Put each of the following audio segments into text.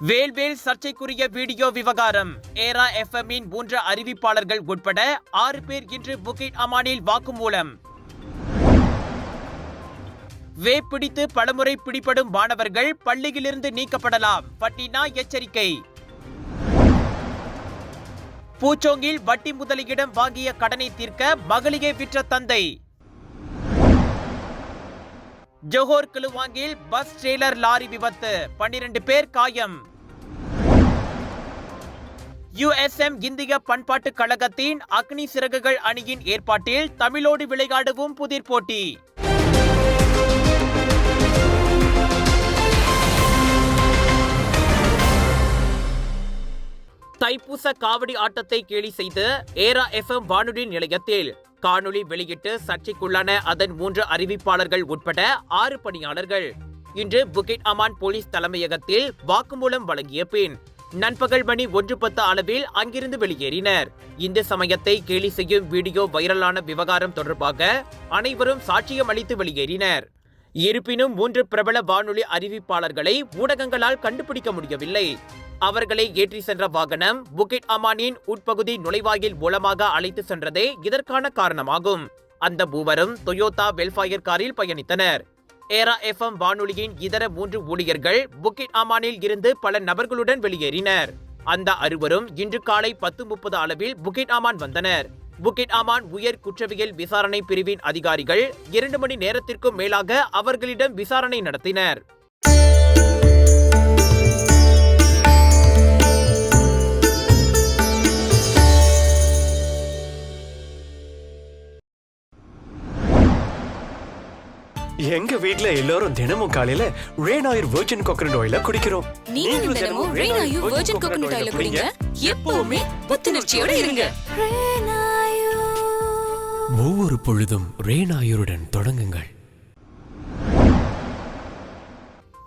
வேல்வேல் சர்ச்சைக்குரிய வீடியோ விவகாரம். ஏரா எஃப்எம்மின் 3 அறிவிப்பாளர்கள் உட்பட 6 பேர் இன்று புக்கிட் அமானில் வாக்குமூலம். வேப் பிடித்து பலமுறை பிடிபடும் மாணவர்கள் பள்ளியிலிருந்து நீக்கப்படலாம், பட்னினா எச்சரிக்கை. பூச்சோங்கில் வட்டி முதலியிடம் வாங்கிய கடனை தீர்க்க மகளிரை விற்ற தந்தை. ஜோஹர் கிலுவாங்கில் பஸ் ட்ரெய்லர் லாரி விபத்து, 12 பேர் காயம். USM இந்திய பண்பாட்டு கழகத்தின் அக்னி சிறகுகள் அணியின் ஏற்பாட்டில் தமிழோடு விளையாடுவோம் புதிர் போட்டி. தைப்பூச காவடி ஆட்டத்தை கேலி செய்து ஏரா FM வானொலி நிலையத்தில் காணொலி வெளியிட்டு சர்ச்சைக்குள்ளான அதன் 3 அறிவிப்பாளர்கள் உட்பட 6 பணியாளர்கள் இன்று புக்கிட் அமான் போலீஸ் தலைமையகத்தில் வாக்குமூலம் வழங்கிய பின் நண்பகல் மணி 1:10 அளவில் அங்கிருந்து வெளியேறினர். இந்த சமயத்தை கேலி செய்யும் வீடியோ வைரலான விவகாரம் தொடர்பாக அனைவரும் சாட்சியம் அளித்து வெளியேறினர். இருப்பினும் 3 பிரபல வானொலி அறிவிப்பாளர்களை ஊடகங்களால் கண்டுபிடிக்க முடியவில்லை. அவர்களை ஏற்றி சென்ற வாகனம் புக்கிட் அமானின் உட்பகுதி நுழைவாயில் மூலமாக அழைத்து சென்றதே இதற்கான காரணமாகும். அந்த மூவரும் டொயோட்டா வெல்ஃபயர் காரில் பயணித்தனர். ஏரா FM வானொலியின் இதர 3 ஊழியர்கள் புக்கிட் அமானில் இருந்து பல நபர்களுடன் வெளியேறினர். அந்த 6வரும் இன்று காலை 10:30 அளவில் புக்கிட் அமான் வந்தனர். புக்கிட் அமான் உயர் குற்றவியல் விசாரணை பிரிவின் அதிகாரிகள் 2 மணி நேரத்திற்கும் மேலாக அவர்களிடம் விசாரணை நடத்தினர். எங்க வீட்ல எல்லாரும் தினமும் காலையில ரெயின் ஆயில் வெர்ஜின் கோகனட் ஆயில குடிக்கிறோம். நீங்களும் தினமும் ரெயின் ஆயில் வெர்ஜின் கோகனட் ஆயில குடிங்க. எப்பவுமே புத்துணர்ச்சியோட இருங்க. ஒவ்வொரு பொழுதும் ரெயின் ஆயிலுடன் தொடங்குங்கள்.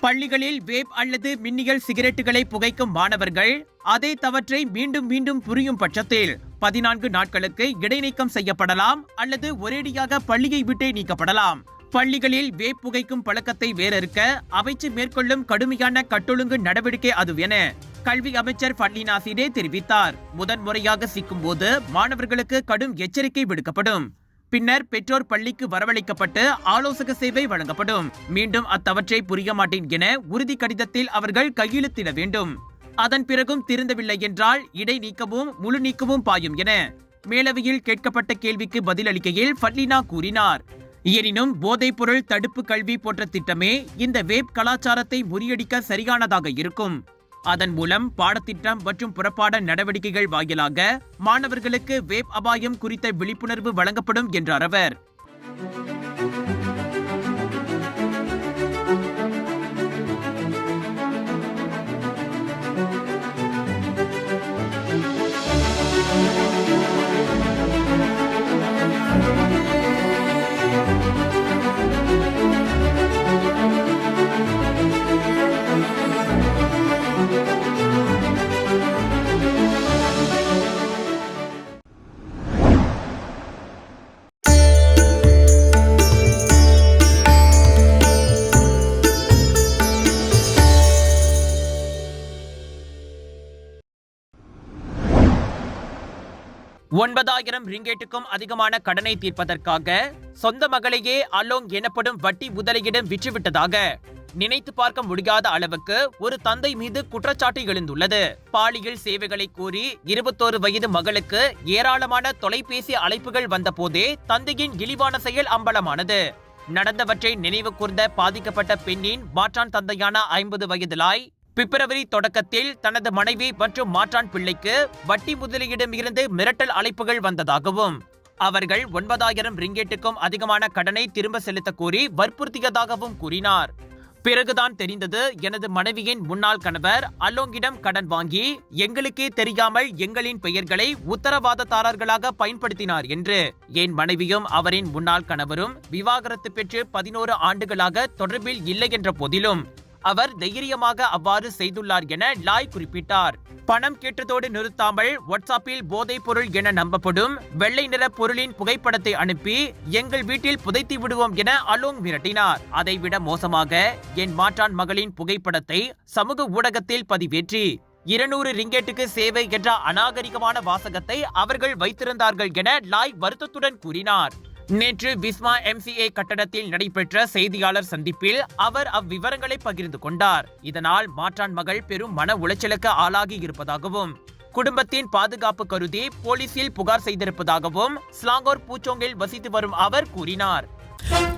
பள்ளிகளில் வேப் அல்லது மின்னியல் சிகரெட்டுகளை புகைக்கும் மாணவர்கள் அதே தவற்றை மீண்டும் மீண்டும் புரியும் பட்சத்தில் 14 நாட்களுக்கு இடைநீக்கம் செய்யப்படலாம் அல்லது ஒரேடியாக பள்ளியை விட்டே நீக்கப்படலாம். பள்ளிகளில் வேப் புகைக்கும் பழக்கத்தை வேறறுக்க அமைச்சு மேற்கொள்ளும் கடுமையான கட்டொழுங்கு நடவடிக்கை அதுவென கல்வி அமைச்சர் ஃபட்லினா சீடே தெரிவித்தார். முதன்முறையாக சிக்கும் போது மாணவர்களுக்கு கடும் எச்சரிக்கை விடுக்கப்படும். பின்னர் பெற்றோர் பள்ளிக்கு வரவழைக்கப்பட்டு ஆலோசக சேவை வழங்கப்படும். மீண்டும் அத்தவற்றை புரிய மாட்டேன் என உறுதி கடிதத்தில் அவர்கள் கையெழுத்திட வேண்டும். அதன் பிறகும் திருந்தவில்லை என்றால் இடை நீக்கமும் முழு நீக்கமும் பாயும் என மேலவையில் கேட்கப்பட்ட கேள்விக்கு பதிலளிக்கையில் ஃபட்லினா கூறினார். எனினும் போதைப் பொருள் தடுப்பு கல்வி போன்ற திட்டமே இந்த வேப் கலாச்சாரத்தை முறியடிக்க சரியானதாக இருக்கும். அதன் மூலம் பாடத்திட்டம் மற்றும் புறப்பாட நடவடிக்கைகள் வாயிலாக மாணவர்களுக்கு வேப் அபாயம் குறித்த விழிப்புணர்வு வழங்கப்படும் என்றார் அவர். $9,000 அதிகமான கடனை தீர்ப்பதற்காக சொந்த மகளையே அலோங் எனப்படும் வட்டி முதலையிடம் விற்றுவிட்டதாக நினைத்து பார்க்க முடியாத அளவுக்கு ஒரு தந்தை மீது குற்றச்சாட்டு எழுந்துள்ளது. பாலியல் சேவைகளை கோரி 21 வயது மகளுக்கு ஏராளமான தொலைபேசி அழைப்புகள் வந்த போதே தந்தையின் இழிவான செயல் அம்பலமானது. நடந்தவற்றை நினைவு கூர்ந்த பாதிக்கப்பட்ட பெண்ணின் மாற்றான் தந்தையான 50 வயது லாய் பிப்ரவரி தொடக்கத்தில் தனது மனைவி மற்றும் மாற்றான் பிள்ளைக்கு வட்டி முதலியிடமிருந்து மிரட்டல் அழைப்புகள் வந்ததாகவும் அவர்கள் $9,000 அதிகமான கடனை திரும்ப செலுத்த கோரி வற்புறுத்தியதாகவும் கூறினார். பிறகுதான் தெரிந்தது, எனது மனைவியின் முன்னாள் கணவர் அலோங்கிடம் கடன் வாங்கி எங்களுக்கே தெரியாமல் எங்களின் பெயர்களை உத்தரவாததாரர்களாக பயன்படுத்தினார் என்று. என் மனைவியும் அவரின் முன்னாள் கணவரும் விவாகரத்து பெற்று 11 ஆண்டுகளாக தொடர்பில் இல்லை என்ற போதிலும் அவர் தைரியமாக அவ்வாறு செய்துள்ளார் என லாய் குறிப்பிட்டார். பணம் கேட்டதோடு நிறுத்தாமல் வாட்ஸ்அப்பில் போதைப் பொருள் என நம்பப்படும் வெள்ளை நிற பொருளின் புகைப்படத்தை அனுப்பி எங்கள் வீட்டில் புதைத்து விடுவோம் என அலோங் மிரட்டினார். அதைவிட மோசமாக என் மாற்றான் மகளின் புகைப்படத்தை சமூக ஊடகத்தில் பதிவேற்றி 200 ரிங்கெட்டுக்கு சேவை என்ற அநாகரிகமான வாசகத்தை அவர்கள் வைத்திருந்தார்கள் என லாய் வருத்தத்துடன் கூறினார். நேற்று விஸ்மா MCA கட்டடத்தில் நடைபெற்ற செய்தியாளர் சந்திப்பில் அவர் அவ்விவரங்களை பகிர்ந்து கொண்டார். இதனால் மாற்றான் மகள் பெரும் மன உளைச்சலுக்கு ஆளாகி இருப்பதாகவும் குடும்பத்தின் பாதுகாப்பு கருதி போலீசில் புகார் செய்திருப்பதாகவும் ஸ்லாங்கோர் பூச்சோங்கில் வசித்து வரும் அவர் கூறினார்.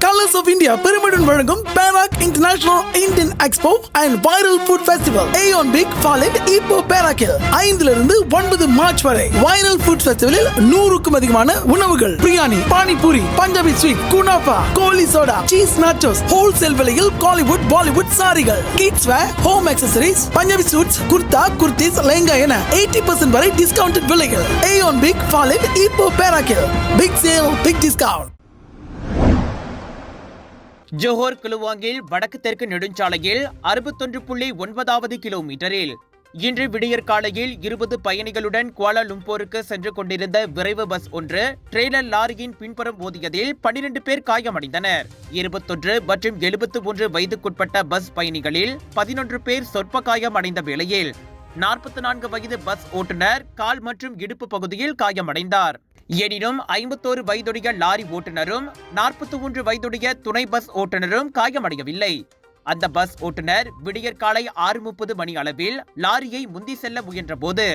Colors of India பெருமையுடன் வழங்கும் Perak International Indian Expo and Viral Food Festival Aeon Big Fallen Ipoh Perakil 5 to 9 March வரை Viral Food Festivalil 100க்கும் அதிகமான உணவுகள் பிரியாணி, பானிபூரி, பஞ்சாபி ஸ்வீட், குனாஃபா, goli soda, cheese nachos, wholesale விலையில் காலிவுட், பாலிவுட் சாரிகள், kids wear, home accessories, Punjabi suits, kurta, kurtis, lehenga என 80% வரை டிஸ்கவுண்டட் விலைகள். Aeon Big Fallen Ipoh Perakil Big Sale, Big Discount. Johor கிலுவாங்கில் வடக்கு தெற்கு நெடுஞ்சாலையில் 61.9 கிலோமீட்டரில் இன்று விடியற்காலையில் 20 பயணிகளுடன் குவாலாலும்பூருக்கு சென்று கொண்டிருந்த விரைவு பஸ் ஒன்று ட்ரெய்லர் லாரியின் பின்புறம் மோதியதில் 12 பேர் காயமடைந்தனர். 21 மற்றும் 73 வயதுக்குட்பட்ட பஸ் பயணிகளில் 11 பேர் சொற்ப காயமடைந்த வேளையில் 44 வயது பஸ் ஓட்டுநர் கால் மற்றும் இடுப்பு பகுதியில் காயமடைந்தார். எனினும் 51 வயதுடைய லாரி ஓட்டுநரும் 41 வயதுடைய துணை பஸ் ஓட்டுநரும் காயமடையவில்லை. அந்த பஸ் ஓட்டுநர் விடியற்காலை 6:30 மணி அளவில் லாரியை முந்தி செல்ல முயன்ற போது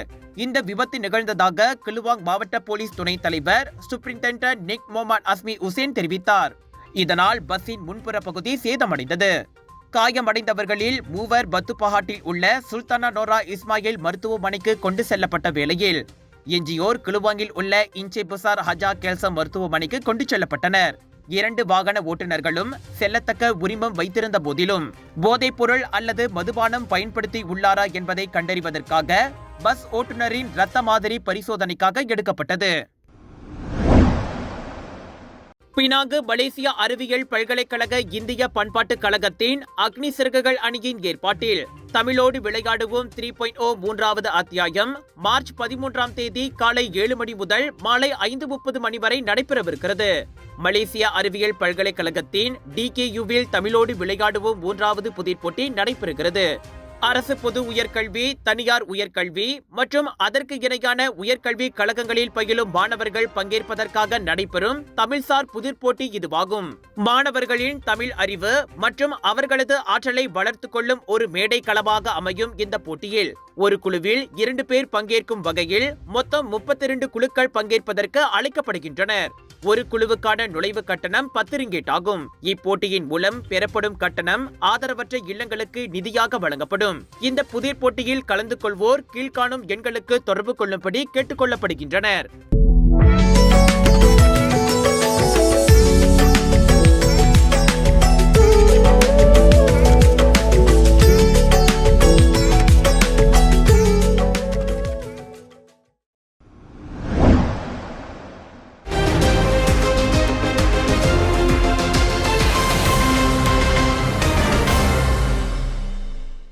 இந்த விபத்து நிகழ்ந்ததாக கிலுவாங் மாவட்ட போலீஸ் துணைத் தலைவர் சூப்பரிண்டென்டன்ட் நிக் மொஹமட் அஸ்மி உசேன் தெரிவித்தார். இதனால் பஸ்ஸின் முன்புற பகுதி சேதமடைந்தது. காயமடைந்தவர்களில் 3 பத்துப்பஹாட்டில் உள்ள சுல்தானா நோரா இஸ்மாயில் மருத்துவமனைக்கு கொண்டு செல்லப்பட்ட வேளையில் எஞ்சியோர் கிலுவாங்கில் உள்ள இன்சே புசார் ஹஜா கேல்சம் மருத்துவமனைக்கு கொண்டு செல்லப்பட்டனர். 2 வாகன ஓட்டுநர்களும் செல்லத்தக்க உரிமம் வைத்திருந்த போதிலும் போதைப் பொருள் அல்லது மதுபானம் பயன்படுத்தி உள்ளாரா என்பதை கண்டறிவதற்காக பஸ் ஓட்டுநரின் இரத்த மாதிரி பரிசோதனைக்காக எடுக்கப்பட்டது. பினாங்கு மலேசிய அறிவியல் பல்கலைக்கழக இந்திய பண்பாட்டுக் கழகத்தின் அக்னி சிறகுகள் அணியின் ஏற்பாட்டில் தமிழோடு விளையாடுவோம் 3.0 3வது அத்தியாயம் மார்ச் 13ஆம் தேதி காலை 7 மணி முதல் மாலை 5:30 மணி வரை நடைபெறவிருக்கிறது. மலேசிய அறிவியல் பல்கலைக்கழகத்தின் DKUவில் தமிழோடு விளையாடுவோம் 3வது புதிர் போட்டி நடைபெறுகிறது. அரசு பொது உயர்கல்வி, தனியார் உயர்கல்வி மற்றும் அதற்கு இணையான உயர்கல்வி கழகங்களில் பயிலும் மாணவர்கள் பங்கேற்பதற்காக நடைபெறும் தமிழ்சார் புதிர் போட்டி இதுவாகும். மாணவர்களின் தமிழ் அறிவு மற்றும் அவர்களது ஆற்றலை வளர்த்துக் கொள்ளும் ஒரு மேடை களமாக அமையும் இந்த போட்டியில் ஒரு குழுவில் 2 பேர் பங்கேற்கும் வகையில் மொத்தம் 32 குழுக்கள் பங்கேற்பதற்கு அழைக்கப்படுகின்றனர். ஒரு குழுவுக்கான நுழைவு கட்டணம் 10 ரிங்கெட் ஆகும். இப்போட்டியின் மூலம் பெறப்படும் கட்டணம் ஆதரவற்ற இல்லங்களுக்கு நிதியாக வழங்கப்படும். இந்த புதிர் போட்டியில் கலந்து கொள்வோர் கீழ்காணும் எண்களுக்கு தொடர்பு கொள்ளும்படி கேட்டுக் கொள்ளப்படுகின்றனர்.